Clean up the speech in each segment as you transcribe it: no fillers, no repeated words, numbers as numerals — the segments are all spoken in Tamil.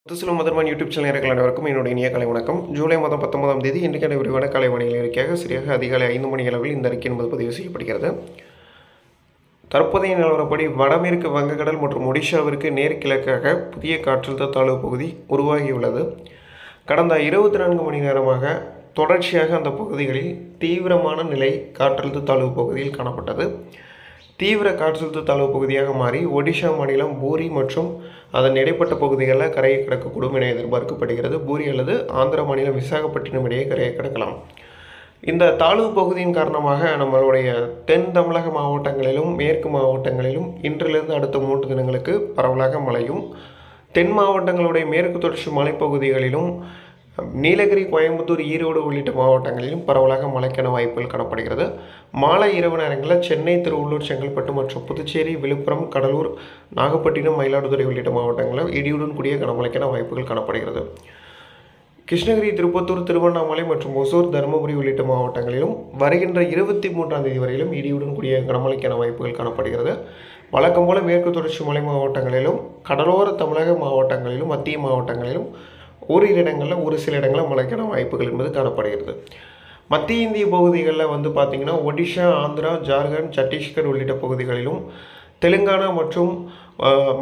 முத்துசிலம் முதன்மான் யூடியூப் சேனல் நேயர்கள் அனைவருக்கும் என்னுடைய இனிய காலை வணக்கம். ஜூலை மாதம் 19ஆம் தேதி இன்றைக்கான விரிவான காலை வானிலை அறிக்கையாக சரியாக அதிகாலை 5 மணி அளவில் இந்த அறிக்கை என்பது பதிவு செய்யப்படுகிறது. தற்போதைய நிலவரப்படி வடமேற்கு வங்கக்கடல் மற்றும் ஒடிஷாவிற்கு நேர்கிழக்காக புதிய காற்றழுத்த தாழ்வு பகுதி உருவாகியுள்ளது. கடந்த 24 மணி நேரமாக தொடர்ச்சியாக அந்த பகுதிகளில் தீவிரமான நிலை காற்றழுத்த தாழ்வு பகுதியில் காணப்பட்டது. தீவிர காற்றழுத்த தாழ்வு பகுதியாக மாறி ஒடிஷா மாநிலம் பூரி மற்றும் அதன் இடைப்பட்ட பகுதிகளில் கரையை கடக்கக்கூடும் என எதிர்பார்க்கப்படுகிறது. பூரி அல்லது ஆந்திர மாநிலம் விசாகப்பட்டினம் இடையே கரையை கடக்கலாம். இந்த தாழ்வு பகுதியின் காரணமாக நம்மளுடைய தென் தமிழக மாவட்டங்களிலும் மேற்கு மாவட்டங்களிலும் இன்றிலிருந்து அடுத்த 3 தினங்களுக்கு பரவலாக மழையும், தென் மாவட்டங்களுடைய மேற்கு தொடர்ச்சி மலைப்பகுதிகளிலும் நீலகிரி, கோயம்புத்தூர், ஈரோடு உள்ளிட்ட மாவட்டங்களிலும் பரவலாக மழைக்கான வாய்ப்புகள் காணப்படுகிறது. மாலை இரவு நேரங்களில் சென்னை, திருவள்ளூர், செங்கல்பட்டு மற்றும் புதுச்சேரி, விழுப்புரம், கடலூர், நாகப்பட்டினம், மயிலாடுதுறை உள்ளிட்ட மாவட்டங்களில் இடியுடன் கூடிய கனமழைக்கான வாய்ப்புகள் காணப்படுகிறது. கிருஷ்ணகிரி, திருப்பத்தூர், திருவண்ணாமலை மற்றும் ஒசூர், தருமபுரி உள்ளிட்ட மாவட்டங்களிலும் வருகின்ற 23ஆம் தேதி வரையிலும் இடியுடன் கூடிய கனமழைக்கான வாய்ப்புகள் காணப்படுகிறது. வழக்கம் போல மேற்கு தொடர்ச்சி மலை மாவட்டங்களிலும் கடலோர தமிழக மாவட்டங்களிலும் மத்திய மாவட்டங்களிலும் ஓரிரு இடங்களில் ஒரு சில இடங்களில் மழைக்கான வாய்ப்புகள் என்பது காணப்படுகிறது. மத்திய இந்திய பகுதிகளில் பார்த்திங்கன்னா ஒடிஷா, ஆந்திரா, ஜார்க்கண்ட், சத்தீஸ்கர் உள்ளிட்ட பகுதிகளிலும், தெலுங்கானா மற்றும்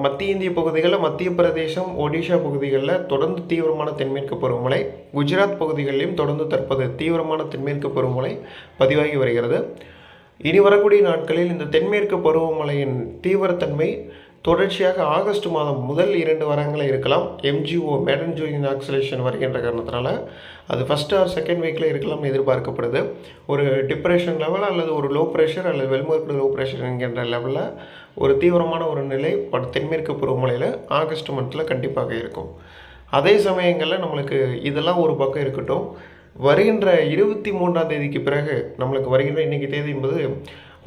மத்திய இந்திய பகுதிகளில் மத்திய பிரதேசம், ஒடிஷா பகுதிகளில் தொடர்ந்து தீவிரமான தென்மேற்கு பருவமழை, குஜராத் பகுதிகளிலும் தொடர்ந்து தற்போது தீவிரமான தென்மேற்கு பருவமழை பதிவாகி வருகிறது. இனி வரக்கூடிய நாட்களில் இந்த தென்மேற்கு பருவமழையின் தீவிரத்தன்மை தொடர்ச்சியாக ஆகஸ்ட் மாதம் முதல் 2 வாரங்களில் இருக்கலாம். MJO மேடன் ஜூலியன் ஆக்சிலேஷன் வருகின்ற காரணத்தினால அது ஃபஸ்ட் ஆர் செகண்ட் வீக்கில் இருக்கலாம்னு எதிர்பார்க்கப்படுது. ஒரு டிப்ரெஷன் லெவல் அல்லது ஒரு லோ ப்ரெஷர் அல்லது வெல்மார்க்டு லோ ப்ரெஷர் என்கின்ற லெவலில் ஒரு தீவிரமான ஒரு நிலை தென்மேற்கு பருவமழையில் ஆகஸ்ட் மந்தில் கண்டிப்பாக இருக்கும். அதே சமயங்களில் நம்மளுக்கு இதெல்லாம் ஒரு பக்கம் இருக்கட்டும், வருகின்ற 23ஆம் தேதிக்கு பிறகு நம்மளுக்கு வருகின்ற இன்றைக்கி தேதி என்பது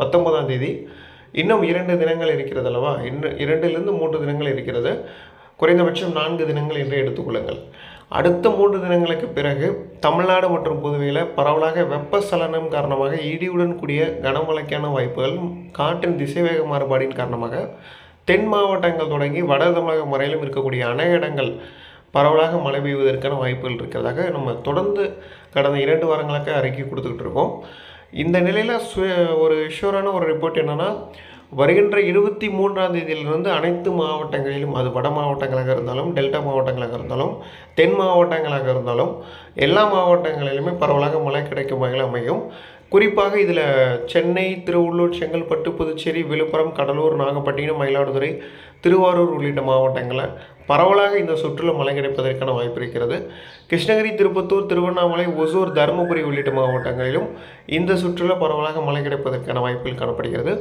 19ஆம் தேதி, இன்னும் 2 தினங்கள் இருக்கிறது அல்லவா? இன்னும் 2லிருந்து 3 தினங்கள் இருக்கிறது. குறைந்தபட்சம் 4 தினங்கள் என்று எடுத்துக்கொள்ளுங்கள். அடுத்த 3 தினங்களுக்கு பிறகு தமிழ்நாடு மற்றும் புதுவையில் பரவலாக வெப்பசலனம் காரணமாக இடியுடன் கூடிய கனமழைக்கான வாய்ப்புகள், காற்றின் திசைவேக மாறுபாடின் காரணமாக தென் மாவட்டங்கள் தொடங்கி வட தமிழகம் வரையிலும் இருக்கக்கூடிய அநேக இடங்கள் பரவலாக மழை பெய்வதற்கான வாய்ப்புகள் இருக்கிறதாக நம்ம தொடர்ந்து கடந்த 2 வாரங்களாக அறிக்கை கொடுத்துக்கிட்டு இருக்கோம். இந்த நிலையில் ஒரு ஷூரான ஒரு ரிப்போர்ட் என்னென்னா, வருகின்ற 23ஆம் தேதியிலிருந்து அனைத்து மாவட்டங்களிலும், அது வட மாவட்டங்களாக இருந்தாலும், டெல்டா மாவட்டங்களாக இருந்தாலும், தென் மாவட்டங்களாக இருந்தாலும், எல்லா மாவட்டங்களிலுமே பரவலாக மழை கிடைக்கும் வகையில் அமையும். குறிப்பாக இதில் சென்னை, திருவள்ளூர், செங்கல்பட்டு, புதுச்சேரி, விழுப்புரம், கடலூர், நாகப்பட்டினம், மயிலாடுதுறை, திருவாரூர் உள்ளிட்ட மாவட்டங்களில் பரவலாக இந்த சுற்றுலா மழை கிடைப்பதற்கான வாய்ப்பு இருக்கிறது. கிருஷ்ணகிரி, திருப்பத்தூர், திருவண்ணாமலை, ஒசூர், தருமபுரி உள்ளிட்ட மாவட்டங்களிலும் இந்த சுற்றுலா பரவலாக மழை கிடைப்பதற்கான வாய்ப்புகள் காணப்படுகிறது.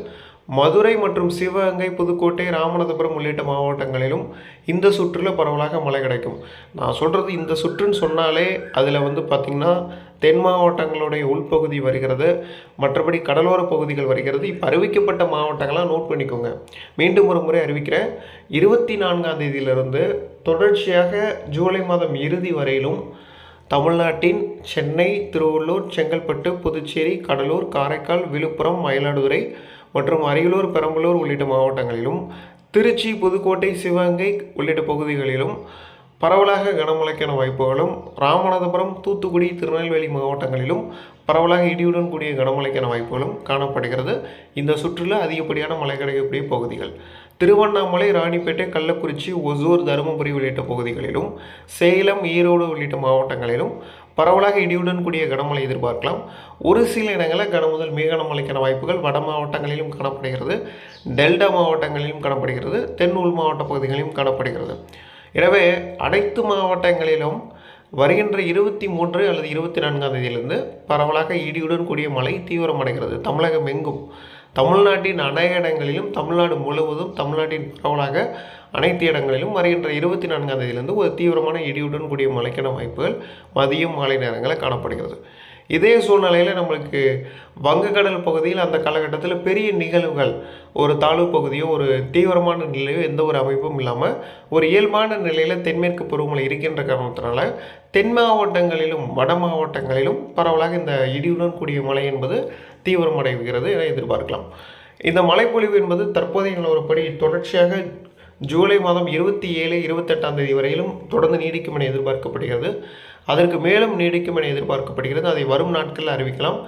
மதுரை மற்றும் சிவகங்கை, புதுக்கோட்டை, ராமநாதபுரம் உள்ளிட்ட மாவட்டங்களிலும் இந்த சுற்றுலா பரவலாக மழை கிடைக்கும். நான் சொல்கிறது இந்த சுற்றுன்னு சொன்னாலே அதில் பார்த்திங்கன்னா தென் மாவட்டங்களுடைய உள்பகுதி வருகிறது, மற்றபடி கடலோர பகுதிகள் வருகிறது. இப்போ அறிவிக்கப்பட்ட மாவட்டங்களாக நோட் பண்ணிக்கோங்க. மீண்டும் ஒரு முறை அறிவிக்கிறேன். 24ஆம் தேதியிலிருந்து தொடர்ச்சியாக ஜூலை மாதம் இறுதி வரையிலும் தமிழ்நாட்டின் சென்னை, திருவள்ளூர், செங்கல்பட்டு, புதுச்சேரி, கடலூர், காரைக்கால், விழுப்புரம், மயிலாடுதுறை மற்றும் அரியலூர், பெரம்பலூர் உள்ளிட்ட மாவட்டங்களிலும், திருச்சி, புதுக்கோட்டை, சிவகங்கை உள்ளிட்ட பகுதிகளிலும் பரவலாக கனமழைக்கான வாய்ப்புகளும், ராமநாதபுரம், தூத்துக்குடி, திருநெல்வேலி மாவட்டங்களிலும் பரவலாக இடியுடன் கூடிய கனமழைக்கான வாய்ப்புகளும் காணப்படுகிறது. இந்த சுற்றுலா அதிகப்படியான மழை கிடைக்கக்கூடிய பகுதிகள் திருவண்ணாமலை, ராணிப்பேட்டை, கள்ளக்குறிச்சி, ஒசூர், தருமபுரி உள்ளிட்ட பகுதிகளிலும், சேலம், ஈரோடு உள்ளிட்ட மாவட்டங்களிலும் பரவலாக இடியுடன் கூடிய கனமழை எதிர்பார்க்கலாம். ஒரு சில இடங்களில் கனமுதல் மிக கனமழைக்கான வாய்ப்புகள் வட மாவட்டங்களிலும் காணப்படுகிறது, டெல்டா மாவட்டங்களிலும் காணப்படுகிறது, தென் உள் மாவட்ட பகுதிகளிலும் காணப்படுகிறது. எனவே அனைத்து மாவட்டங்களிலும் வருகின்ற 23 அல்லது 24ஆம் தேதியிலிருந்து பரவலாக இடியுடன் கூடிய மழை தீவிரமடைகிறது. தமிழகம் எங்கும், தமிழ்நாட்டின் அநேக இடங்களிலும், தமிழ்நாடு முழுவதும், தமிழ்நாட்டின் பரவலாக அனைத்து இடங்களிலும் வருகின்ற 24ஆம் தேதியிலிருந்து ஒரு தீவிரமான இடியுடன் கூடிய மழைக்கான வாய்ப்புகள் மதியம் மாலை நேரங்களில் காணப்படுகிறது. இதே சூழ்நிலையில் நம்மளுக்கு வங்கக்கடல் பகுதியில் அந்த காலகட்டத்தில் பெரிய நிகழ்வுகள், ஒரு தாழ்வு பகுதியோ ஒரு தீவிரமான நிலையோ எந்த ஒரு அமைப்பும் இல்லாமல் ஒரு இயல்பான நிலையில் தென்மேற்கு பருவமழை இருக்கின்ற காரணத்தினால தென் மாவட்டங்களிலும் வட மாவட்டங்களிலும் பரவலாக இந்த இடியுடன் கூடிய மழை என்பது தீவிரமடைகிறது என எதிர்பார்க்கலாம். இந்த மழைப்பொழிவு என்பது தற்போதைய நிலவரப்படி தொடர்ச்சியாக ஜூலை மாதம் 27, 28ஆம் தேதி வரையிலும் தொடர்ந்து நீடிக்கும் என எதிர்பார்க்கப்படுகிறது. அதற்கு மேலும் நீடிக்கும் என எதிர்பார்க்கப்படுகிறது. அதை வரும் நாட்களில் அறிவிக்கலாம்.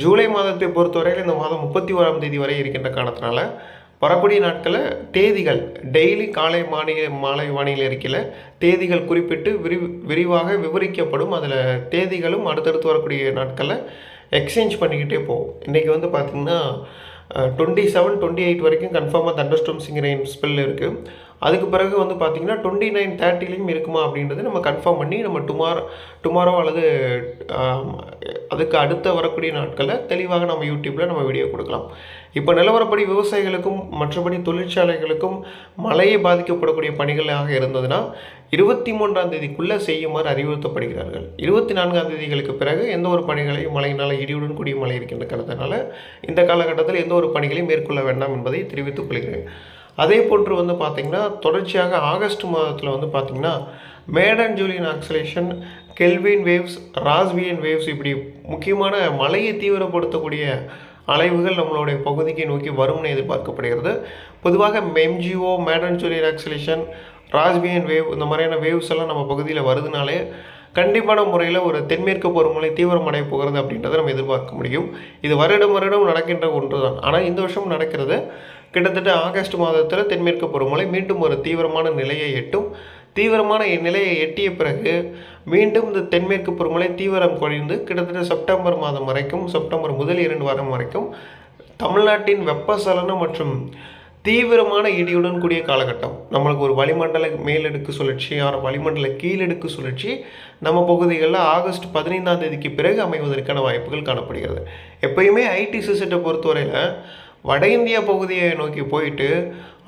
ஜூலை மாதத்தை பொறுத்தவரையில் இந்த மாதம் 31ஆம் தேதி வரை இருக்கின்ற காரணத்தினால வரக்கூடிய நாட்களில் தேதிகள் டெய்லி காலை மாலை வானிலை அறிக்கையில் தேதிகள் குறிப்பிட்டு விரிவாக விவரிக்கப்படும். அதில் தேதிகளும் அடுத்தடுத்து வரக்கூடிய நாட்களில் எக்ஸ்சேஞ்ச் பண்ணிக்கிட்டே போகும். இன்றைக்கி வந்து பார்த்திங்கன்னா 27, 28 வரைக்கும் கன்ஃபார்மாக தண்டர்ஸ்டார்ம்ஸுங்கிற ஸ்பெல் இருக்குது. அதுக்கு பிறகு வந்து பார்த்திங்கன்னா 29, 30லையும் இருக்குமா அப்படின்றது நம்ம கன்ஃபார்ம் பண்ணி நம்ம டுமாரோ அல்லது அதுக்கு அடுத்த வரக்கூடிய நாட்களில் தெளிவாக நம்ம யூடியூப்பில் நம்ம வீடியோ கொடுக்கலாம். இப்போ நிலவரப்படி விவசாயிகளுக்கும் மற்றபடி தொழிற்சாலைகளுக்கும் மழையை பாதிக்கப்படக்கூடிய பணிகளாக இருந்ததுன்னா 23ஆம் தேதிக்குள்ளே செய்யுமாறு அறிவுறுத்தப்படுகிறார்கள். 24ஆம் தேதிகளுக்கு பிறகு எந்த ஒரு பணிகளையும் மழையினால் இடியுடன் கூடிய மழை இருக்கின்ற காரணத்தினால இந்த காலகட்டத்தில் எந்த ஒரு பணிகளையும் மேற்கொள்ள வேண்டாம் என்பதை தெரிவித்துக் கொள்கிறேன். அதே போன்று வந்து பார்த்திங்கன்னா தொடர்ச்சியாக ஆகஸ்ட் மாதத்தில் வந்து பார்த்திங்கன்னா Madden Julian oscillation, Kelvin waves, Rossby waves இப்படி முக்கியமான மழையை தீவிரப்படுத்தக்கூடிய அலைவுகள் நம்மளுடைய பகுதிக்கு நோக்கி வரும்னு எதிர்பார்க்கப்படுகிறது. பொதுவாக MJO, Madden Julian oscillation, Rossby wave இந்த மாதிரியான வேவ்ஸ் எல்லாம் நம்ம பகுதியில் வருதுனாலே கண்டிப்பான முறையில் ஒரு தென்மேற்கு பருவமழை தீவிரமடைய போகிறது அப்படின்றத நம்ம எதிர்பார்க்க முடியும். இது வருடம் நடக்கின்ற ஒன்று தான். ஆனால் இந்த வருஷம் நடக்கிறது கிட்டத்தட்ட ஆகஸ்ட் மாதத்தில் தென்மேற்கு பருவமழை மீண்டும் ஒரு தீவிரமான நிலையை எட்டும். தீவிரமான நிலையை எட்டிய பிறகு மீண்டும் இந்த தென்மேற்கு பருவமழை தீவிரம் குறைந்து கிட்டத்தட்ட செப்டம்பர் மாதம் வரைக்கும், செப்டம்பர் முதல் 2 வாரம் வரைக்கும் தமிழ்நாட்டின் வெப்பசலனம் மற்றும் தீவிரமான இடியுடன் கூடிய காலகட்டம். நம்மளுக்கு ஒரு வளிமண்டல மேலடுக்கு சுழற்சி, வளிமண்டல கீழடுக்கு சுழற்சி நம்ம பகுதிகளில் ஆகஸ்ட் 15ஆம் தேதிக்கு பிறகு அமைவதற்கான வாய்ப்புகள் காணப்படுகிறது. எப்பயுமே ஐடி சிஸ்டத்தை பொறுத்தவரையில் வட இந்தியா பகுதியை நோக்கி போயிட்டு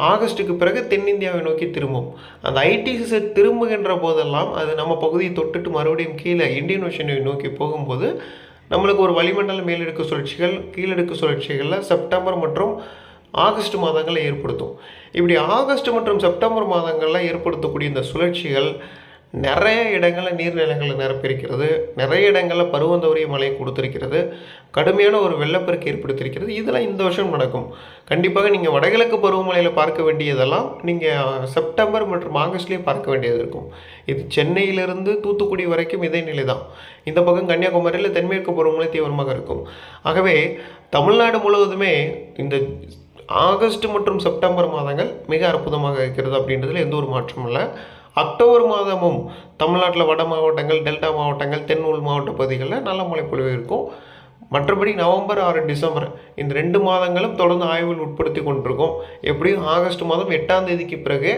ஆகஸ்ட்டுக்கு பிறகு தென்னிந்தியாவை நோக்கி திரும்பும். அந்த ஐடி சிஸ்டம் திரும்புகின்ற போதெல்லாம் அது நம்ம பகுதியை தொட்டுட்டு மறுபடியும் கீழே இந்தியன் ஓஷனை நோக்கி போகும்போது நம்மளுக்கு ஒரு வளிமண்டல மேலடுக்கு சுழற்சிகள், கீழடுக்கு சுழற்சிகளில் செப்டம்பர் மற்றும் ஆகஸ்ட் மாதங்களில் ஏற்படுத்தும். இப்படி ஆகஸ்ட் மற்றும் செப்டம்பர் மாதங்களில் ஏற்படுத்தக்கூடிய இந்த சுழற்சிகள் நிறைய இடங்களில் நீர்நிலைகளை நிரப்பியிருக்கிறது, நிறைய இடங்களில் பருவந்தவறிய மழை கொடுத்திருக்கிறது, கடுமையான ஒரு வெள்ளப்பெருக்கு ஏற்படுத்தியிருக்கிறது. இதெல்லாம் இந்த வருஷம் நடக்கும். கண்டிப்பாக நீங்கள் வடகிழக்கு பருவமழையில் பார்க்க வேண்டியதெல்லாம் நீங்கள் செப்டம்பர் மற்றும் ஆகஸ்ட்லேயே பார்க்க வேண்டியது இருக்கும். இது சென்னையிலிருந்து தூத்துக்குடி வரைக்கும் இதே நிலை தான். இந்த பக்கம் கன்னியாகுமரியில் தென்மேற்கு பருவமழை தீவிரமாக இருக்கும். ஆகவே தமிழ்நாடு முழுவதுமே இந்த ஆகஸ்ட் மற்றும் செப்டம்பர் மாதங்கள் மிக அற்புதமாக இருக்கிறது அப்படின்றதுல எந்த ஒரு மாற்றமும் இல்லை. அக்டோபர் மாதமும் தமிழ்நாட்டில் வட மாவட்டங்கள், டெல்டா மாவட்டங்கள், தென் உள் மாவட்ட பகுதிகளில் நல்ல மழைப்பொழிவு இருக்கும். மற்றபடி நவம்பர் 6 டிசம்பர் இந்த 2 மாதங்களும் தொடர்ந்து ஆய்வில் உட்படுத்தி கொண்டிருக்கோம். எப்படியும் ஆகஸ்ட் மாதம் 8ஆம் தேதிக்கு பிறகு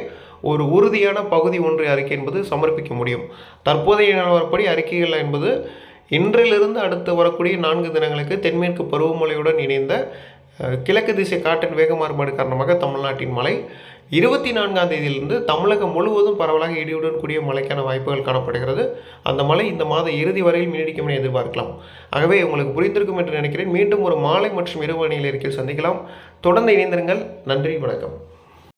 ஒரு உறுதியான பகுதி 1 அறிக்கை என்பது சமர்ப்பிக்க முடியும். தற்போதைய நிலவரப்படி அறிக்கைகள் என்பது இன்றிலிருந்து அடுத்து வரக்கூடிய 4 தினங்களுக்கு தென்மேற்கு பருவமழையுடன் இணைந்த கிழக்கு திசை காற்றின் வேக மாறுபாடு காரணமாக தமிழ்நாட்டின் மழை 24ஆம் தேதியிலிருந்து தமிழகம் முழுவதும் பரவலாக இடியுடன் கூடிய மழைக்கான வாய்ப்புகள் காணப்படுகிறது. அந்த மழை இந்த மாத இறுதி வரையில் நீடிக்கும் என எதிர்பார்க்கலாம். ஆகவே உங்களுக்கு புரிந்திருக்கும் என்று நினைக்கிறேன். மீண்டும் ஒரு மாலை மற்றும் இரவு அணியில் இருக்கையில் சந்திக்கலாம். தொடர்ந்து இணைந்திருங்கள். நன்றி, வணக்கம்.